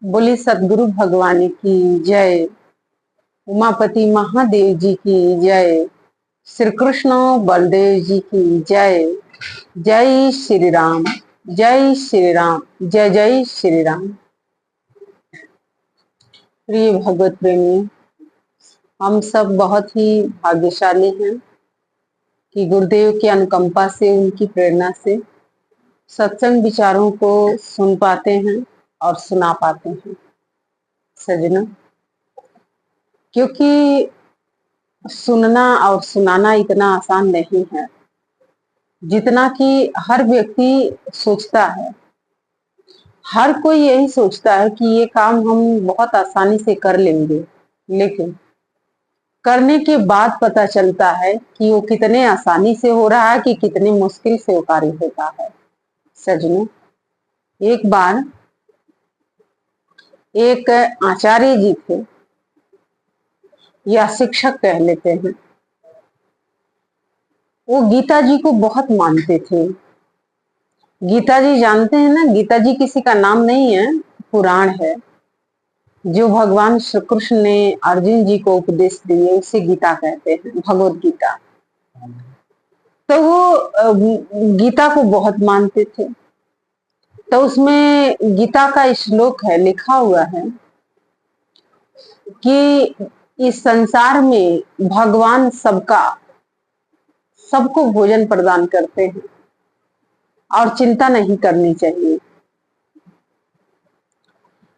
बोली सदगुरु भगवान की जय। उमापति महादेव जी की जय। श्री कृष्ण बलदेव जी की जय। जय श्री राम, जय श्री राम, जय जय श्री राम। प्रिय भगवत प्रेमी, हम सब बहुत ही भाग्यशाली हैं कि गुरुदेव की अनुकंपा से, उनकी प्रेरणा से सत्संग विचारों को सुन पाते हैं और सुना पाते हैं सज्जनों। क्योंकि सुनना और सुनाना इतना आसान नहीं है जितना कि हर व्यक्ति सोचता है। हर कोई यही सोचता है कि ये काम हम बहुत आसानी से कर लेंगे, लेकिन करने के बाद पता चलता है कि वो कितने आसानी से हो रहा है कि कितने मुश्किल से वो कार्य होता है। सज्जनों, एक बार एक आचार्य जी थे या शिक्षक कह लेते हैं, वो गीता जी को बहुत मानते थे। गीता जी जानते हैं ना, गीता जी किसी का नाम नहीं है, पुराण है जो भगवान श्री कृष्ण ने अर्जुन जी को उपदेश दिए, उसे गीता कहते हैं, भगवत गीता। तो वो गीता को बहुत मानते थे। तो उसमें गीता का श्लोक है, लिखा हुआ है कि इस संसार में भगवान सबको भोजन प्रदान करते हैं और चिंता नहीं करनी चाहिए।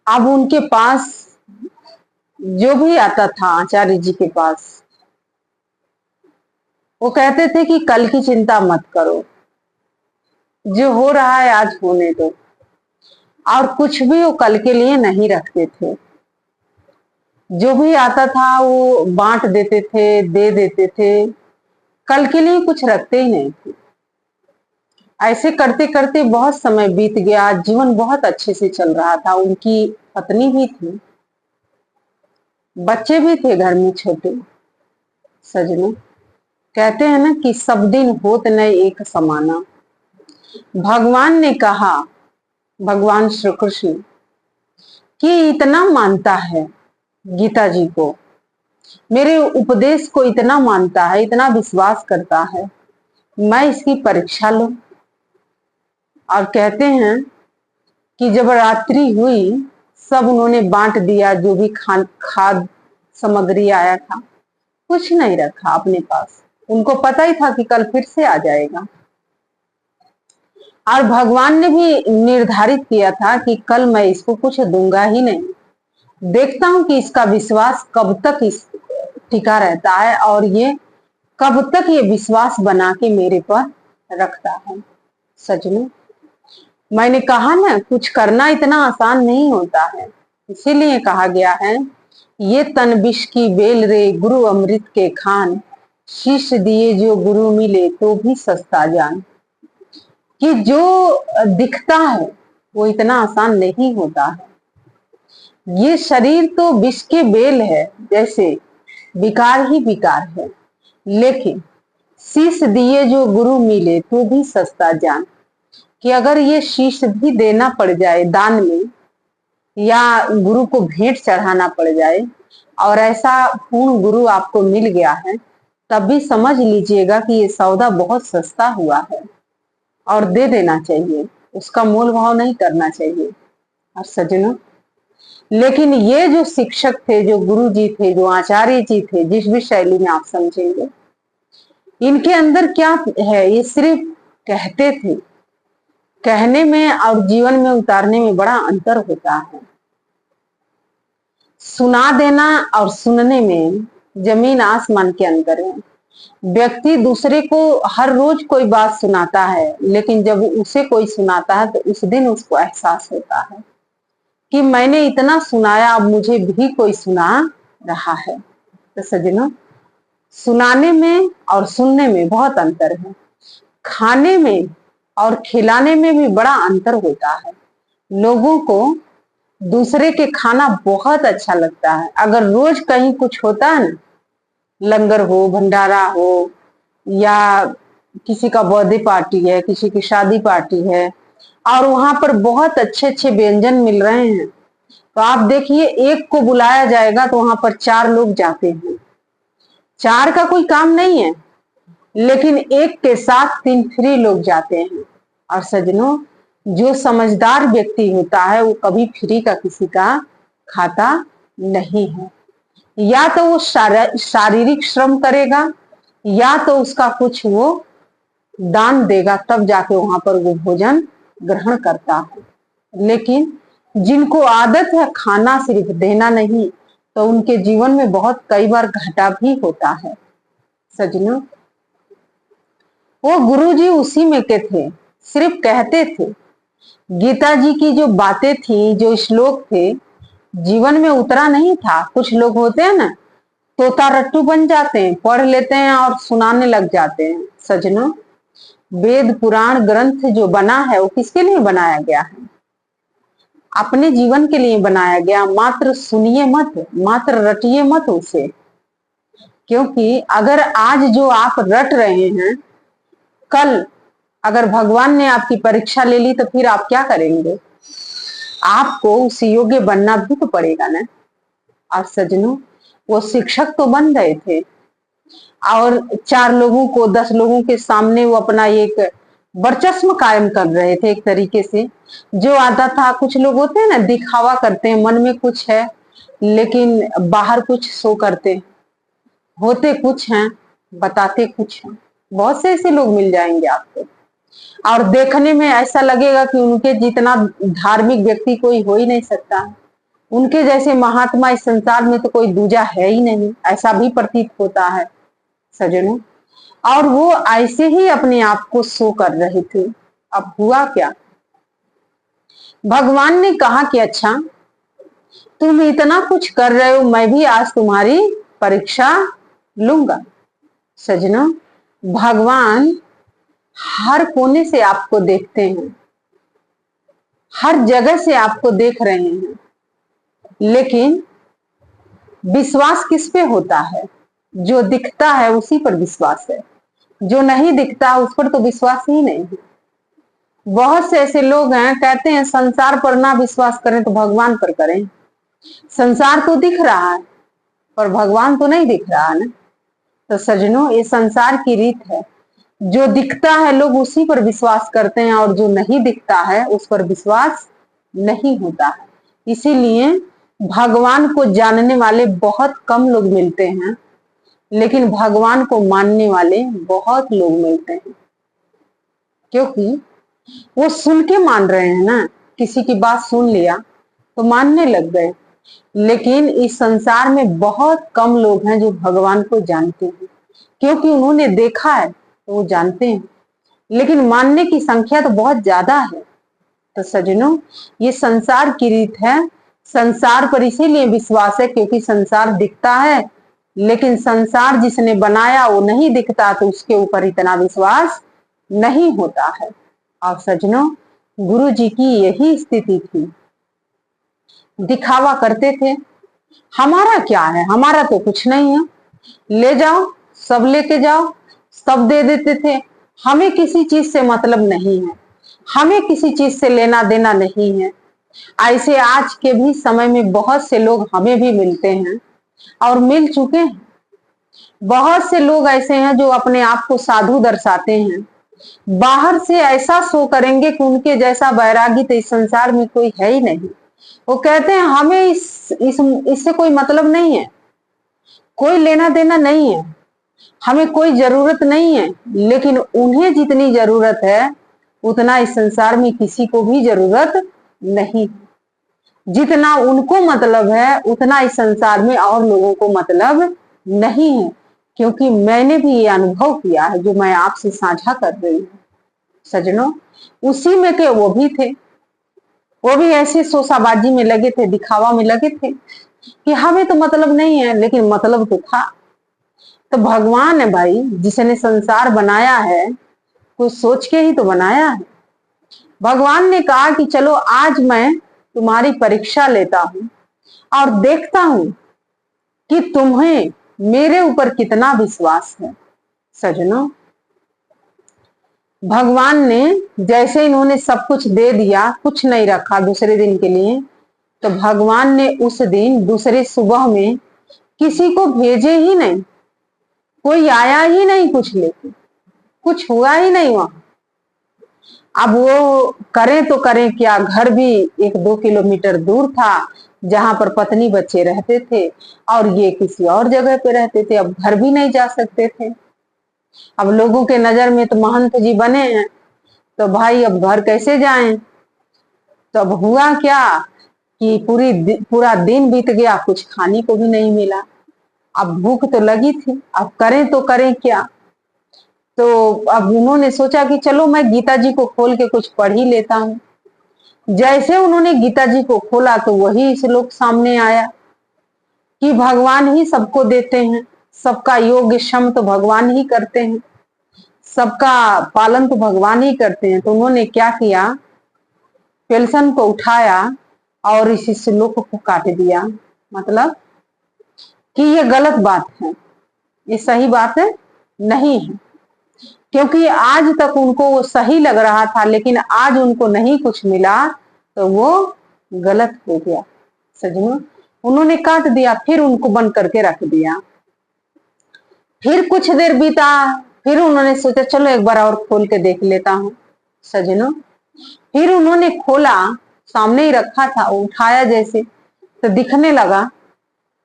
अब उनके पास जो भी आता था आचार्य जी के पास, वो कहते थे कि कल की चिंता मत करो, जो हो रहा है आज होने दो। और कुछ भी वो कल के लिए नहीं रखते थे। जो भी आता था वो बांट देते थे, दे देते थे, कल के लिए कुछ रखते ही नहीं थे। ऐसे करते करते बहुत समय बीत गया, जीवन बहुत अच्छे से चल रहा था। उनकी पत्नी भी थी, बच्चे भी थे घर में छोटे। सजनों, कहते हैं ना कि सब दिन होत न एक समाना। भगवान ने कहा, भगवान श्री कृष्ण कि इतना मानता है गीता जी को, मेरे उपदेश को इतना मानता है, इतना विश्वास करता है, मैं इसकी परीक्षा लूं। और कहते हैं कि जब रात्रि हुई, सब उन्होंने बांट दिया, जो भी खाद सामग्री आया था, कुछ नहीं रखा अपने पास। उनको पता ही था कि कल फिर से आ जाएगा। और भगवान ने भी निर्धारित किया था कि कल मैं इसको कुछ दूंगा ही नहीं। देखता हूं कि इसका विश्वास कब तक इस टिका रहता है और ये कब तक ये विश्वास बना के मेरे पर रखता है। सजनों, मैंने कहा ना, कुछ करना इतना आसान नहीं होता है। इसीलिए कहा गया है, ये तन विष की बेल रे गुरु अमृत के खान, शीश दिए जो गुरु मिले तो भी सस्ता जान। कि जो दिखता है वो इतना आसान नहीं होता है। ये शरीर तो विष के बेल है, जैसे विकार ही विकार है, लेकिन शीश दिए जो गुरु मिले तो भी सस्ता जान। कि अगर ये शीश भी देना पड़ जाए दान में, या गुरु को भेंट चढ़ाना पड़ जाए, और ऐसा पूर्ण गुरु आपको मिल गया है, तब भी समझ लीजिएगा कि ये सौदा बहुत सस्ता हुआ है और दे देना चाहिए, उसका मोल भाव नहीं करना चाहिए। और सज्जनों, लेकिन ये जो शिक्षक थे, जो गुरु जी थे, जो आचार्य जी थे, जिस भी शैली में आप समझेंगे, इनके अंदर क्या है, ये सिर्फ कहते थे। कहने में और जीवन में उतारने में बड़ा अंतर होता है। सुना देना और सुनने में जमीन आसमान के अंतर है। व्यक्ति दूसरे को हर रोज कोई बात सुनाता है, लेकिन जब उसे कोई सुनाता है तो उस दिन उसको एहसास होता है कि मैंने इतना सुनाया, अब मुझे भी कोई सुना रहा है। तो सज्जनों, सुनाने में और सुनने में बहुत अंतर है। खाने में और खिलाने में भी बड़ा अंतर होता है। लोगों को दूसरे के खाना बहुत अच्छा लगता है। अगर रोज कहीं कुछ होता है ना, लंगर हो, भंडारा हो, या किसी का बर्थडे पार्टी है, किसी की शादी पार्टी है, और वहां पर बहुत अच्छे अच्छे व्यंजन मिल रहे हैं, तो आप देखिए, एक को बुलाया जाएगा तो वहां पर 4 लोग जाते हैं। 4 का कोई काम नहीं है, लेकिन एक के साथ 3 फ्री लोग जाते हैं। और सज्जनों, जो समझदार व्यक्ति होता है वो कभी फ्री का किसी का खाता नहीं है। या तो वो शारीरिक श्रम करेगा, या तो उसका कुछ वो दान देगा, तब जाके वहां पर वो भोजन ग्रहण करता है। लेकिन जिनको आदत है खाना सिर्फ देना नहीं, तो उनके जीवन में बहुत कई बार घाटा भी होता है। सज्जनों, वो गुरुजी उसी में के थे, सिर्फ कहते थे। गीता जी की जो बातें थी, जो श्लोक थे, जीवन में उतरा नहीं था। कुछ लोग होते हैं ना, तोता रट्टू बन जाते हैं, पढ़ लेते हैं और सुनाने लग जाते हैं। सज्जनों, वेद पुराण ग्रंथ जो बना है वो किसके लिए बनाया गया है? अपने जीवन के लिए बनाया गया। मात्र सुनिए मत, मात्र रटिए मत उसे। क्योंकि अगर आज जो आप रट रहे हैं, कल अगर भगवान ने आपकी परीक्षा ले ली तो फिर आप क्या करेंगे? आपको उस योग्य बनना भी तो पड़ेगा ना। और सज्जनों, वो शिक्षक तो बन गए थे और 4 लोगों को, 10 लोगों के सामने वो अपना एक वर्चस्व कायम कर रहे थे। एक तरीके से जो आता था, कुछ लोग होते हैं ना, दिखावा करते हैं, मन में कुछ है लेकिन बाहर कुछ शो करते हैं, होते कुछ हैं बताते कुछ हैं। बहुत से ऐसे लोग मिल जाएंगे आपको, और देखने में ऐसा लगेगा कि उनके जितना धार्मिक व्यक्ति कोई हो ही नहीं सकता। उनके जैसे महात्मा इस संसार में तो कोई दूजा है ही नहीं, ऐसा भी प्रतीत होता है सज्जनों। और वो ऐसे ही अपने आप को शो कर रहे थे। अब हुआ क्या? भगवान ने कहा कि अच्छा, तुम इतना कुछ कर रहे हो, मैं भी आज तुम्हारी परीक्षा लूंगा। सज्जनों, भगवान हर कोने से आपको देखते हैं, हर जगह से आपको देख रहे हैं, लेकिन विश्वास किस पे होता है? जो दिखता है उसी पर विश्वास है, जो नहीं दिखता उस पर तो विश्वास ही नहीं है। बहुत से ऐसे लोग हैं, कहते हैं संसार पर ना विश्वास करें तो भगवान पर करें। संसार तो दिख रहा है पर भगवान तो नहीं दिख रहा ना। तो सज्जनों, ये संसार की रीत है, जो दिखता है लोग उसी पर विश्वास करते हैं, और जो नहीं दिखता है उस पर विश्वास नहीं होता है। इसीलिए भगवान को जानने वाले बहुत कम लोग मिलते हैं, लेकिन भगवान को मानने वाले बहुत लोग मिलते हैं। क्योंकि वो सुन के मान रहे हैं ना, किसी की बात सुन लिया तो मानने लग गए। लेकिन इस संसार में बहुत कम लोग हैं जो भगवान को जानते हैं, क्योंकि उन्होंने देखा है तो वो जानते हैं, लेकिन मानने की संख्या तो बहुत ज्यादा है। तो सज्जनों, ये संसार की रीत है। संसार पर इसीलिए विश्वास है क्योंकि संसार दिखता है, लेकिन संसार जिसने बनाया वो नहीं दिखता, तो उसके ऊपर इतना विश्वास नहीं होता है। और सज्जनों, गुरु जी की यही स्थिति थी। दिखावा करते थे, हमारा क्या है, हमारा तो कुछ नहीं है, ले जाओ, सब लेके जाओ, सब दे देते थे। हमें किसी चीज से मतलब नहीं है, हमें किसी चीज से लेना देना नहीं है। ऐसे आज के भी समय में बहुत से लोग हमें भी मिलते हैं और मिल चुके हैं। बहुत से लोग ऐसे हैं जो अपने आप को साधु दर्शाते हैं, बाहर से ऐसा शो करेंगे कि उनके जैसा वैरागी तो इस संसार में कोई है ही नहीं। वो कहते हैं हमें इससे कोई मतलब नहीं है, कोई लेना देना नहीं है, हमें कोई जरूरत नहीं है। लेकिन उन्हें जितनी जरूरत है उतना इस संसार में किसी को भी जरूरत नहीं। जितना उनको मतलब है उतना इस संसार में और लोगों को मतलब नहीं है। क्योंकि मैंने भी ये अनुभव किया है जो मैं आपसे साझा कर रही हूँ। सज्जनों, उसी में के वो भी थे, वो भी ऐसे शोशाबाजी में लगे थे, दिखावा में लगे थे कि हमें तो मतलब नहीं है, लेकिन मतलब तो था। तो भगवान है भाई, जिसने संसार बनाया है कुछ सोच के ही तो बनाया है। भगवान ने कहा कि चलो आज मैं तुम्हारी परीक्षा लेता हूं और देखता हूं कि तुम्हें मेरे ऊपर कितना विश्वास है। सज्जनों, भगवान ने जैसे इन्होंने सब कुछ दे दिया, कुछ नहीं रखा दूसरे दिन के लिए, तो भगवान ने उस दिन दूसरे सुबह में किसी को भेजे ही नहीं, कोई आया ही नहीं कुछ लेके, कुछ हुआ ही नहीं वहां। अब वो करें तो करें क्या, घर भी 1-2 किलोमीटर दूर था जहां पर पत्नी बच्चे रहते थे, और ये किसी और जगह पे रहते थे। अब घर भी नहीं जा सकते थे। अब लोगों के नजर में तो महंत जी बने हैं, तो भाई अब घर कैसे जाएं। तो अब हुआ क्या कि पूरा दिन बीत गया, कुछ खाने को भी नहीं मिला। अब भूख तो लगी थी, अब करें तो करें क्या। तो अब उन्होंने सोचा कि चलो मैं गीता जी को खोल के कुछ पढ़ ही लेता हूँ। जैसे उन्होंने गीता जी को खोला तो वही श्लोक सामने आया कि भगवान ही सबको देते हैं, सबका योग्य क्षम तो भगवान ही करते हैं, सबका पालन तो भगवान ही करते हैं। तो उन्होंने क्या किया, पेल्सन को उठाया और इस श्लोक को काट दिया। मतलब कि ये गलत बात है, ये सही बात है नहीं है। क्योंकि आज तक उनको वो सही लग रहा था, लेकिन आज उनको नहीं कुछ मिला तो वो गलत हो गया। सजनों, उन्होंने काट दिया, फिर उनको बंद करके रख दिया। फिर कुछ देर बीता, फिर उन्होंने सोचा चलो एक बार और खोल के देख लेता हूँ। सजनों, फिर उन्होंने खोला, सामने ही रखा था, उठाया जैसे तो दिखने लगा।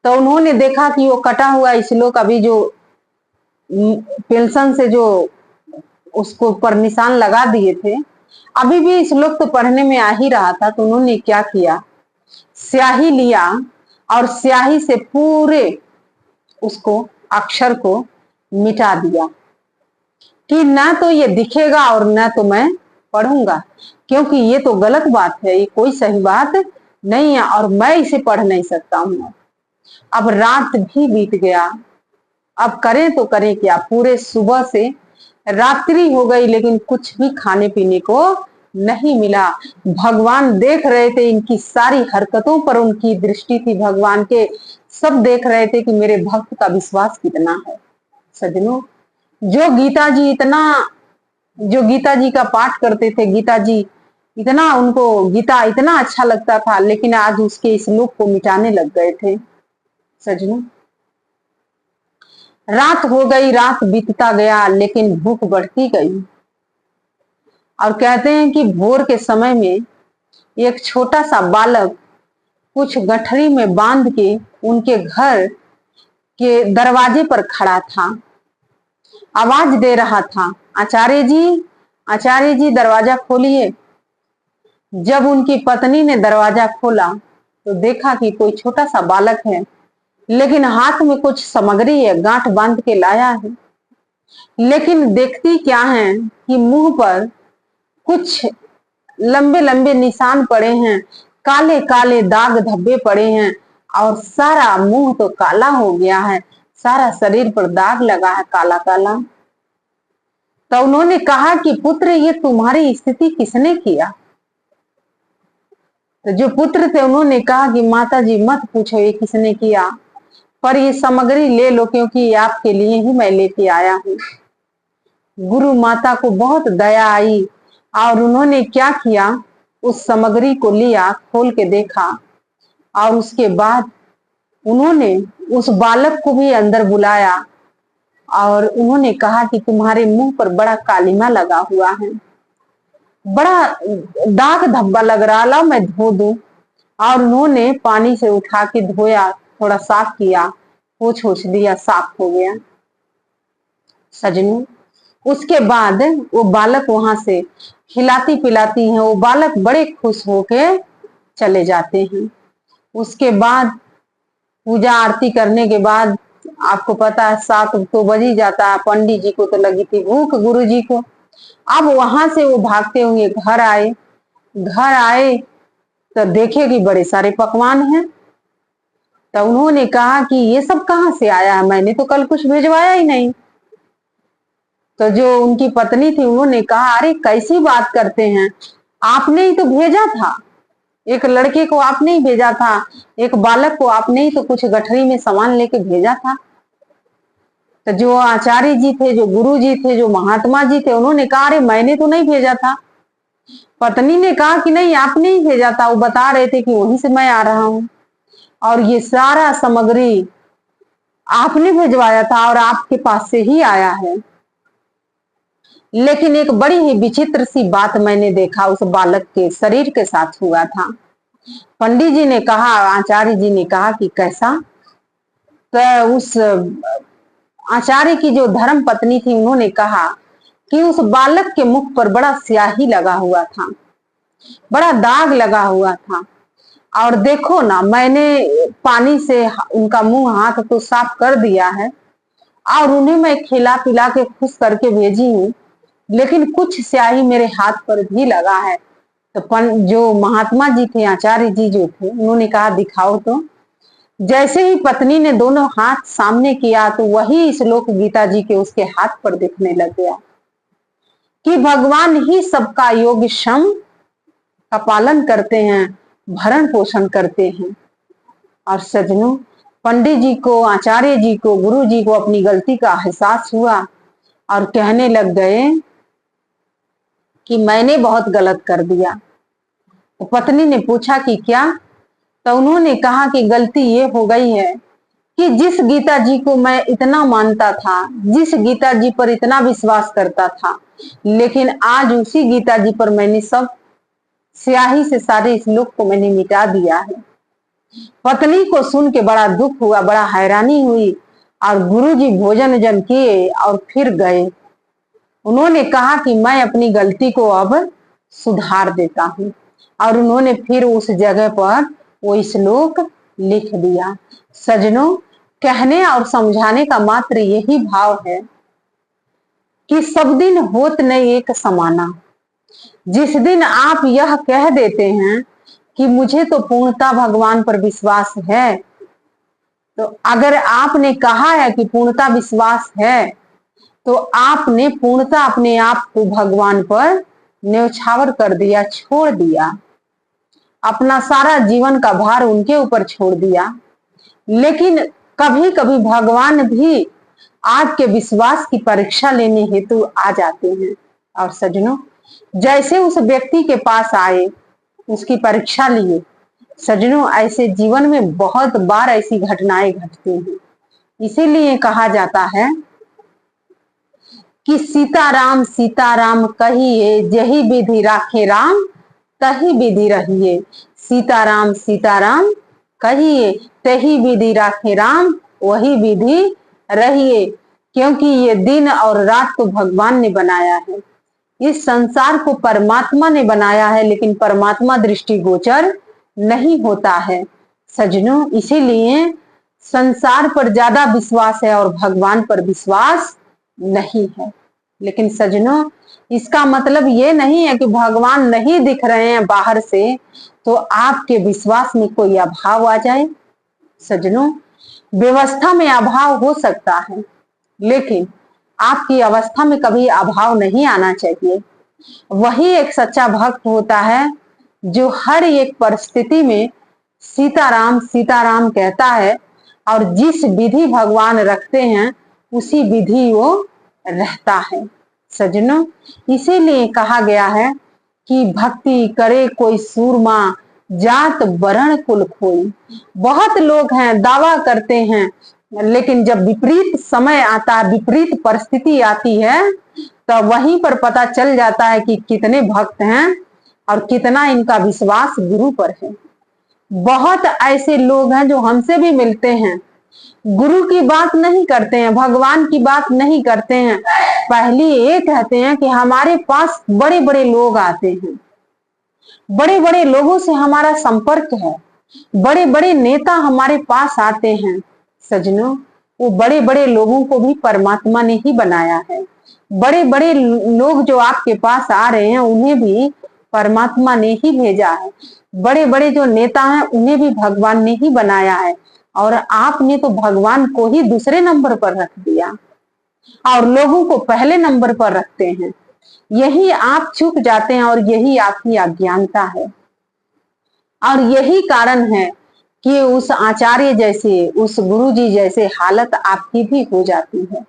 तो उन्होंने देखा कि वो कटा हुआ श्लोक अभी जो पेंशन से जो उसको ऊपर निशान लगा दिए थे, अभी भी श्लोक तो पढ़ने में आ ही रहा था। तो उन्होंने क्या किया, स्याही लिया और स्याही से पूरे उसको अक्षर को मिटा दिया कि ना तो ये दिखेगा और ना तो मैं पढ़ूंगा, क्योंकि ये तो गलत बात है, ये कोई सही बात नहीं है और मैं इसे पढ़ नहीं सकता हूं। अब रात भी बीत गया, अब करें तो करें क्या। पूरे सुबह से रात्रि हो गई, लेकिन कुछ भी खाने पीने को नहीं मिला। भगवान देख रहे थे, इनकी सारी हरकतों पर उनकी दृष्टि थी भगवान के, सब देख रहे थे कि मेरे भक्त का विश्वास कितना है। सजनों, जो गीता जी का पाठ करते थे, गीता जी इतना उनको गीता इतना अच्छा लगता था, लेकिन आज उसके श्लोक को मिटाने लग गए थे। सजनों, रात हो गई, रात बीतता गया, लेकिन भूख बढ़ती गई। और कहते हैं कि भोर के समय में एक छोटा सा बालक कुछ गठरी में बांध के उनके घर के दरवाजे पर खड़ा था, आवाज दे रहा था, आचार्य जी दरवाजा खोलिए। जब उनकी पत्नी ने दरवाजा खोला तो देखा कि कोई छोटा सा बालक है, लेकिन हाथ में कुछ सामग्री है, गांठ बांध के लाया है। लेकिन देखती क्या है कि मुंह पर कुछ लंबे लंबे निशान पड़े हैं, काले काले दाग धब्बे पड़े हैं, और सारा मुंह तो काला हो गया है, सारा शरीर पर दाग लगा है काला काला। तो उन्होंने कहा कि पुत्र, ये तुम्हारी स्थिति किसने किया। तो जो पुत्र थे उन्होंने कहा कि माता जी मत पूछो ये किसने किया, पर ये सामग्री ले लो, क्योंकि आपके लिए ही मैं लेके आया हूँ। गुरु माता को बहुत दया आई और उन्होंने क्या किया, उस सामग्री को लिया, खोल के देखा, और उसके बाद उन्होंने उस बालक को भी अंदर बुलाया और उन्होंने कहा कि तुम्हारे मुंह पर बड़ा कालिमा लगा हुआ है, बड़ा दाग धब्बा लग रहा, ला मैं धो दूं। और उन्होंने पानी से उठा के धोया, थोड़ा साफ किया, पोंछ ओछ दिया, साफ हो गया। सजनों, उसके बाद वो बालक वहां से खिलाती पिलाती हैं, वो बालक बड़े खुश होके चले जाते हैं। उसके बाद पूजा आरती करने के बाद आपको पता है 7 तो बज ही जाता है, पंडित जी को तो लगी थी भूख, गुरु जी को। अब वहां से वो भागते हुए घर आए तो देखे कि बड़े सारे पकवान हैं। तो उन्होंने कहा कि ये सब कहाँ से आया है, मैंने तो कल कुछ भिजवाया ही नहीं। तो जो उनकी पत्नी थी उन्होंने कहा, अरे कैसी बात करते हैं, आपने ही तो भेजा था, एक लड़के को आपने ही भेजा था, एक बालक को आपने ही तो कुछ गठरी में सामान लेके भेजा था। तो जो आचार्य जी थे, जो गुरु जी थे, जो महात्मा जी थे, उन्होंने कहा, अरे मैंने तो नहीं भेजा था। पत्नी ने कहा कि नहीं, आपने ही भेजा था, वो बता रहे थे कि वहीं से मैं आ रहा हूं और ये सारा सामग्री आपने भिजवाया था और आपके पास से ही आया है। लेकिन एक बड़ी ही विचित्र सी बात मैंने देखा उस बालक के शरीर के साथ हुआ था। पंडित जी ने कहा, आचार्य जी ने कहा कि कैसा? तो उस आचार्य की जो धर्म पत्नी थी उन्होंने कहा कि उस बालक के मुख पर बड़ा स्याही लगा हुआ था, बड़ा दाग लगा हुआ था। और देखो ना, मैंने पानी से उनका मुंह हाथ तो साफ कर दिया है और उन्हें मैं खिला पिला के खुश करके भेजी हूँ, लेकिन कुछ स्याही मेरे हाथ पर भी लगा है। तो जो महात्मा जी थे, आचार्य जी जो थे, उन्होंने कहा दिखाओ तो। जैसे ही पत्नी ने दोनों हाथ सामने किया तो वही श्लोक गीता जी के उसके हाथ पर दिखने लग गया कि भगवान ही सबका योग क्षम का पालन करते हैं, भरण पोषण करते हैं। और सजनों, पंडित जी को, आचार्य जी को, गुरु जी को अपनी गलती का एहसास हुआ और कहने लग गए कि मैंने बहुत गलत कर दिया। तो पत्नी ने पूछा कि क्या? तो उन्होंने कहा कि गलती ये हो गई है कि जिस गीता जी को मैं इतना मानता था, जिस गीता जी पर इतना विश्वास करता था, लेकिन आज उसी गीता जी पर मैंने सब स्याही से सारे श्लोक को मैंने मिटा दिया है। पत्नी को सुन के बड़ा दुख हुआ, बड़ा हैरानी हुई और गुरुजी भोजन वजन किए और फिर गए। उन्होंने कहा कि मैं अपनी गलती को अब सुधार देता हूं और उन्होंने फिर उस जगह पर वो श्लोक लिख दिया। सजनों, कहने और समझाने का मात्र यही भाव है कि सब दिन होत नहीं एक समाना। जिस दिन आप यह कह देते हैं कि मुझे तो पूर्णता भगवान पर विश्वास है, तो अगर आपने कहा है कि पूर्णता विश्वास है तो आपने पूर्णता अपने आप को भगवान पर न्यौछावर कर दिया, छोड़ दिया, अपना सारा जीवन का भार उनके ऊपर छोड़ दिया। लेकिन कभी कभी भगवान भी आपके विश्वास की परीक्षा लेने हेतु आ जाते हैं। और सजनों, जैसे उस व्यक्ति के पास आए, उसकी परीक्षा लिए। सजनों, ऐसे जीवन में बहुत बार ऐसी घटनाएं घटती हैं। इसीलिए कहा जाता है कि सीताराम सीताराम कहिए, जही विधि राखे राम तही विधि रहिए। सीताराम सीताराम कहिए, तही विधि राखे राम, वही विधि रहिए। क्योंकि ये दिन और रात तो भगवान ने बनाया है, इस संसार को परमात्मा ने बनाया है, लेकिन परमात्मा दृष्टिगोचर नहीं होता है। सजनों, इसीलिए संसार पर ज्यादा विश्वास है और भगवान पर विश्वास नहीं है। लेकिन सजनों, इसका मतलब ये नहीं है कि भगवान नहीं दिख रहे हैं बाहर से तो आपके विश्वास में कोई अभाव आ जाए। सजनों, व्यवस्था में अभाव हो सकता है, लेकिन आपकी अवस्था में कभी अभाव नहीं आना चाहिए। वही एक सच्चा भक्त होता है जो हर एक परिस्थिति में सीताराम सीताराम कहता है और जिस विधि भगवान रखते हैं उसी विधि वो रहता है। सजनों, इसीलिए कहा गया है कि भक्ति करे कोई सूरमा, जात वर्ण कुल खोई। बहुत लोग हैं, दावा करते हैं, लेकिन जब विपरीत समय आता है, विपरीत परिस्थिति आती है, तो वहीं पर पता चल जाता है कि कितने भक्त हैं और कितना इनका विश्वास गुरु पर है। बहुत ऐसे लोग हैं जो हमसे भी मिलते हैं, गुरु की बात नहीं करते हैं, भगवान की बात नहीं करते हैं, पहली ये कहते हैं कि हमारे पास बड़े बड़े लोग आते हैं, बड़े बड़े लोगों से हमारा संपर्क है, बड़े बड़े नेता हमारे पास आते हैं। सजनों, वो बड़े बड़े लोगों को भी परमात्मा ने ही बनाया है। बड़े बड़े लोग जो आपके पास आ रहे हैं उन्हें भी परमात्मा ने ही भेजा है। बड़े बड़े जो नेता हैं उन्हें भी भगवान ने ही बनाया है और आपने तो भगवान को ही दूसरे नंबर पर रख दिया और लोगों को पहले नंबर पर रखते हैं। यही आप चूक जाते हैं और यही आपकी अज्ञानता है और यही कारण है कि उस आचार्य जैसे, उस गुरु जी जैसे हालत आपकी भी हो जाती है।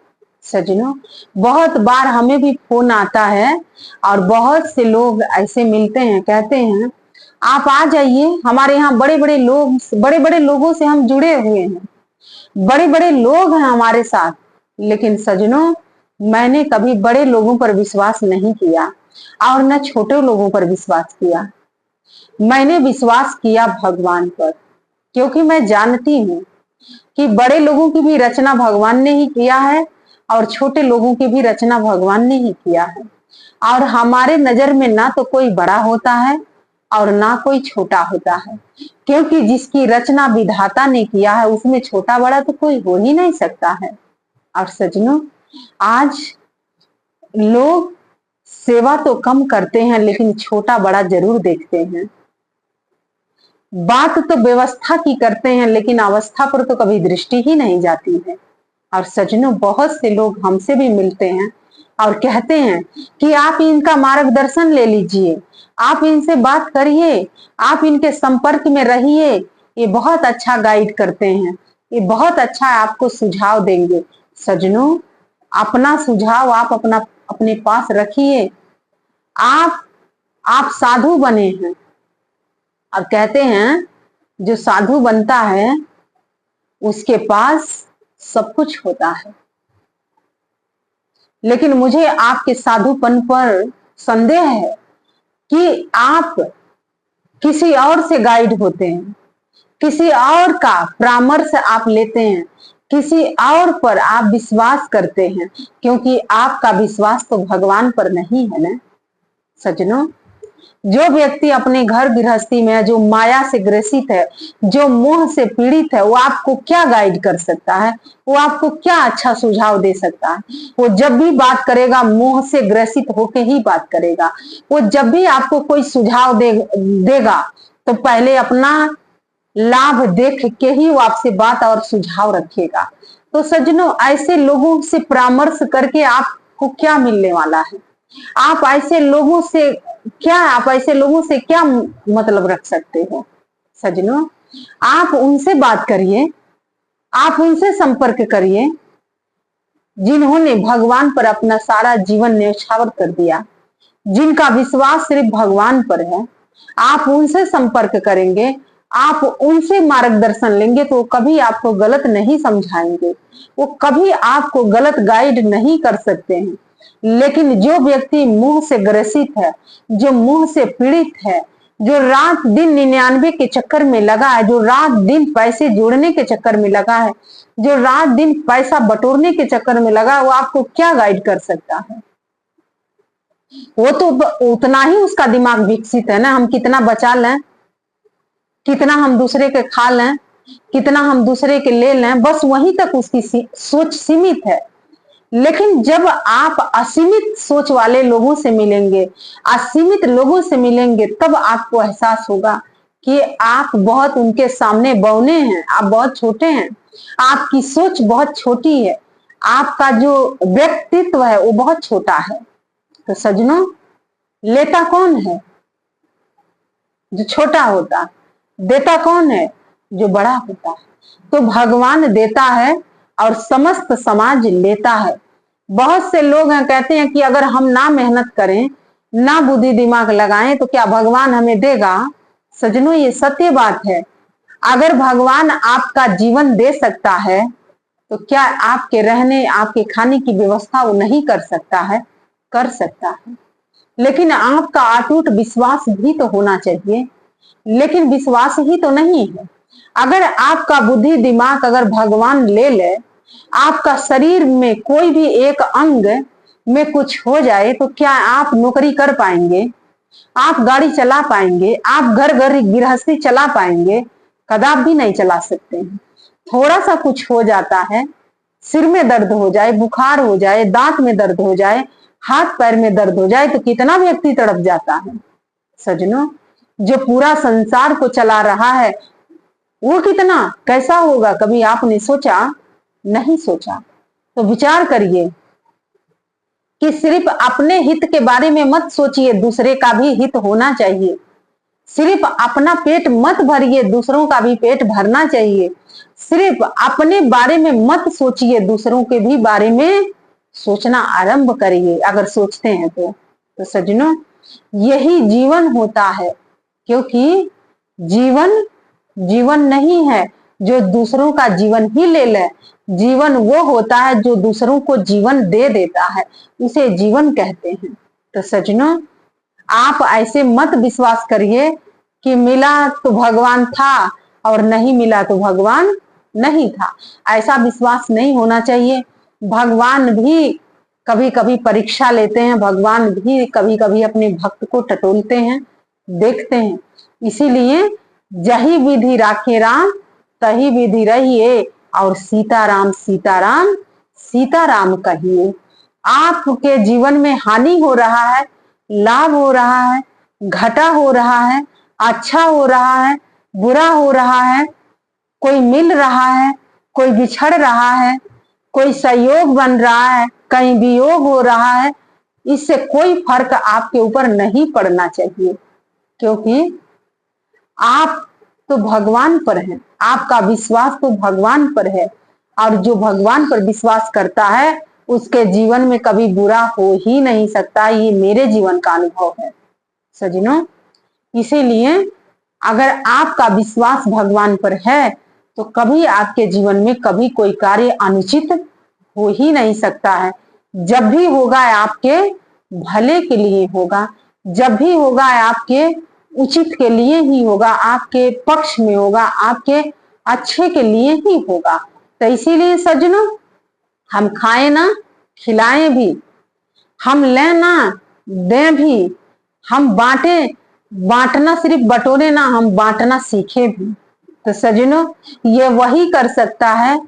सज्जनों, बहुत बार हमें भी फोन आता है और बहुत से लोग ऐसे मिलते हैं, कहते हैं आप आ जाइए हमारे यहाँ, बड़े बड़े लोगों से हम जुड़े हुए हैं, बड़े बड़े लोग हैं हमारे साथ। लेकिन सज्जनों, मैंने कभी बड़े लोगों पर विश्वास नहीं किया और न छोटे लोगों पर विश्वास किया। मैंने विश्वास किया भगवान पर, क्योंकि मैं जानती हूं कि बड़े लोगों की भी रचना भगवान ने ही किया है और छोटे लोगों की भी रचना भगवान ने ही किया है। और हमारे नजर में ना तो कोई बड़ा होता है और ना कोई छोटा होता है, क्योंकि जिसकी रचना विधाता ने किया है उसमें छोटा बड़ा तो कोई हो ही नहीं सकता है। और सज्जनों, आज लोग सेवा तो कम करते हैं लेकिन छोटा बड़ा जरूर देखते हैं। बात तो व्यवस्था की करते हैं लेकिन अवस्था पर तो कभी दृष्टि ही नहीं जाती है। और सज्जनों, बहुत से लोग हमसे भी मिलते हैं और कहते हैं कि आप इनका मार्गदर्शन ले लीजिए, आप इनसे बात करिए, आप इनके संपर्क में रहिए, ये बहुत अच्छा गाइड करते हैं, ये बहुत अच्छा आपको सुझाव देंगे। सज्जनों, अपना सुझाव आप अपने पास रखिए। आप साधु बने हैं और कहते हैं जो साधु बनता है उसके पास सब कुछ होता है। लेकिन मुझे आपके साधुपन पर संदेह है कि आप किसी और से गाइड होते हैं, किसी और का परामर्श आप लेते हैं, किसी और पर आप विश्वास करते हैं, क्योंकि आपका विश्वास तो भगवान पर नहीं है ना। सज्जनों, जो व्यक्ति अपने घर गृहस्थी में जो माया से ग्रसित है, जो मोह से पीड़ित है, वो आपको क्या गाइड कर सकता है? वो आपको क्या अच्छा सुझाव दे सकता है? वो जब भी बात करेगा मोह से ग्रसित होके ही बात करेगा। वो जब भी आपको कोई सुझाव देगा तो पहले अपना लाभ देख के ही वो आपसे बात और सुझाव रखेगा। तो सज्जनों, ऐसे लोगों से परामर्श करके आपको क्या मिलने वाला है? आप ऐसे लोगों से क्या मतलब रख सकते हो? सज्जनों, आप उनसे बात करिए, आप उनसे संपर्क करिए जिन्होंने भगवान पर अपना सारा जीवन न्यौछावर कर दिया, जिनका विश्वास सिर्फ भगवान पर है। आप उनसे संपर्क करेंगे, आप उनसे मार्गदर्शन लेंगे तो कभी आपको गलत नहीं समझाएंगे, वो कभी आपको गलत गाइड नहीं कर सकते हैं। लेकिन जो व्यक्ति मुंह से ग्रसित है, जो मुंह से पीड़ित है, जो रात दिन 99 के चक्कर में लगा है, जो रात दिन पैसे जोड़ने के चक्कर में लगा है, जो रात दिन पैसा बटोरने के चक्कर में लगा है, वो आपको क्या गाइड कर सकता है? वो तो उतना ही उसका दिमाग विकसित है ना, हम कितना बचा लें, कितना हम दूसरे के खा लें, कितना हम दूसरे के ले लें, बस वहीं तक उसकी सोच सीमित है। लेकिन जब आप असीमित सोच वाले लोगों से मिलेंगे, असीमित लोगों से मिलेंगे, तब आपको एहसास होगा कि आप बहुत उनके सामने बौने हैं, आप बहुत छोटे हैं, आपकी सोच बहुत छोटी है, आपका जो व्यक्तित्व है वो बहुत छोटा है। तो सज्जनों, लेता कौन है? जो छोटा होता। देता कौन है? जो बड़ा होता है। तो भगवान देता है और समस्त समाज लेता है। बहुत से लोग हैं कहते हैं कि अगर हम ना मेहनत करें, ना बुद्धि दिमाग लगाएं तो क्या भगवान हमें देगा? सज्जनों, ये सत्य बात है। अगर भगवान आपका जीवन दे सकता है तो क्या आपके रहने, आपके खाने की व्यवस्था वो नहीं कर सकता है? कर सकता है। लेकिन आपका अटूट विश्वास भी तो होना चाहिए। लेकिन विश्वास ही तो नहीं है। अगर आपका बुद्धि दिमाग अगर भगवान ले ले, आपका शरीर में कोई भी एक अंग में कुछ हो जाए तो क्या आप नौकरी कर पाएंगे? आप गाड़ी चला पाएंगे? आप घर गृहस्थी चला पाएंगे? कदाप भी नहीं चला सकते हैं। थोड़ा सा कुछ हो जाता है, सिर में दर्द हो जाए, बुखार हो जाए, दांत में दर्द हो जाए, हाथ पैर में दर्द हो जाए तो कितना व्यक्ति तड़प जाता है। सज्जनों, जो पूरा संसार को चला रहा है वो कितना कैसा होगा, कभी आपने सोचा? नहीं सोचा। तो विचार करिए कि सिर्फ अपने हित के बारे में मत सोचिए, दूसरे का भी हित होना चाहिए। सिर्फ अपना पेट मत भरिए, दूसरों का भी पेट भरना चाहिए। सिर्फ अपने बारे में मत सोचिए, दूसरों के भी बारे में सोचना आरंभ करिए, अगर सोचते हैं तो सज्जनों यही जीवन होता है, क्योंकि जीवन जीवन नहीं है जो दूसरों का जीवन ही ले ले। जीवन वो होता है जो दूसरों को जीवन दे देता है, इसे जीवन कहते हैं। तो सज्जनों आप ऐसे मत विश्वास करिए कि मिला तो भगवान था और नहीं मिला तो भगवान नहीं था। ऐसा विश्वास नहीं होना चाहिए। भगवान भी कभी कभी परीक्षा लेते हैं, भगवान भी कभी कभी अपने भक्त को टटोलते हैं, देखते हैं। इसीलिए जही विधि राखे राम तही विधि रहिए, और सीताराम सीताराम सीताराम कहिए। आपके जीवन में हानि हो रहा है, लाभ हो रहा है, घटा हो रहा है, अच्छा हो रहा है, बुरा हो रहा है, कोई मिल रहा है, कोई बिछड़ रहा है, कोई सहयोग बन रहा है, कहीं वियोग हो रहा है, इससे कोई फर्क आपके ऊपर नहीं पड़ना चाहिए, क्योंकि आप तो भगवान पर हैं, आपका विश्वास तो भगवान पर है, और जो भगवान पर विश्वास करता है उसके जीवन में कभी बुरा हो ही नहीं सकता। ये मेरे जीवन का अनुभव है सज्जनों। इसीलिए अगर आपका विश्वास भगवान पर है तो कभी आपके जीवन में कभी कोई कार्य अनुचित हो ही नहीं सकता है। जब भी होगा आपके भले के लिए होगा, जब भी होगा आपके उचित के लिए ही होगा, आपके पक्ष में होगा, आपके अच्छे के लिए ही होगा। तो इसीलिए सज्जनों हम खाएं ना, खिलाएं भी, हम लें ना, दें भी, हम बांटे, बांटना सिर्फ बटोरे ना, हम बांटना सीखे भी। तो सज्जनों ये वही कर सकता है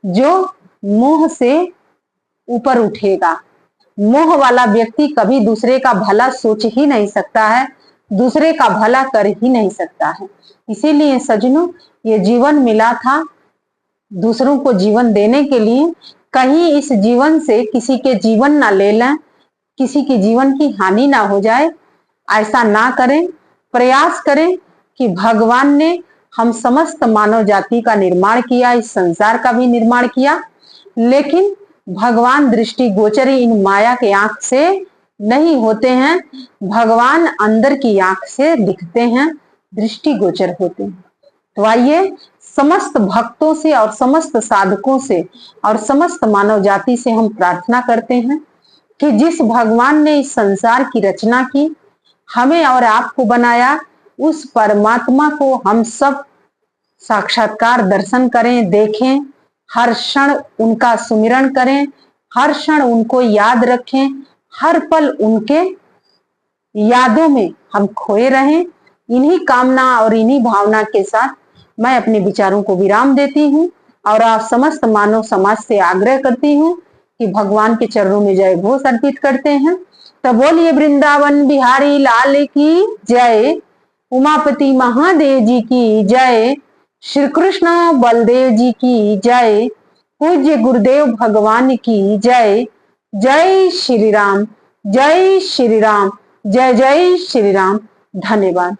जो मोह से ऊपर उठेगा। मोह वाला व्यक्ति कभी दूसरे का भला सोच ही नहीं सकता है, दूसरे का भला कर ही नहीं सकता है। इसीलिए सज्जनों ये जीवन मिला था दूसरों को जीवन देने के लिए। कहीं इस जीवन से किसी के जीवन ना ले लें, किसी के जीवन की हानि ना हो जाए, ऐसा ना करें। प्रयास करें कि भगवान ने हम समस्त मानव जाति का निर्माण किया, इस संसार का भी निर्माण किया, लेकिन भगवान दृष्टि गोचरी इन माया के आंख से नहीं होते हैं। भगवान अंदर की आंख से दिखते हैं, दृष्टि गोचर होते हैं। तो आइए समस्त भक्तों से और समस्त साधकों से और समस्त मानव जाति से हम प्रार्थना करते हैं कि जिस भगवान ने इस संसार की रचना की, हमें और आपको बनाया, उस परमात्मा को हम सब साक्षात्कार दर्शन करें, देखें, हर क्षण उनका सुमिरन करें, हर क्षण उनको याद रखें, हर पल उनके यादों में हम खोए रहें। इन्हीं कामना और इन्हीं भावना के साथ मैं अपने विचारों को विराम देती हूँ और आप समस्त मानव समाज से आग्रह करती हूँ कि भगवान के चरणों में जय घोष अर्पित करते हैं। तो बोलिए वृंदावन बिहारी लाल की जय, उमापति महादेव जी की जय, श्री कृष्ण बलदेव जी की जय, पूज्य गुरुदेव भगवान की जय। जय श्री राम, जय श्री राम, जय जय श्री राम। धन्यवाद।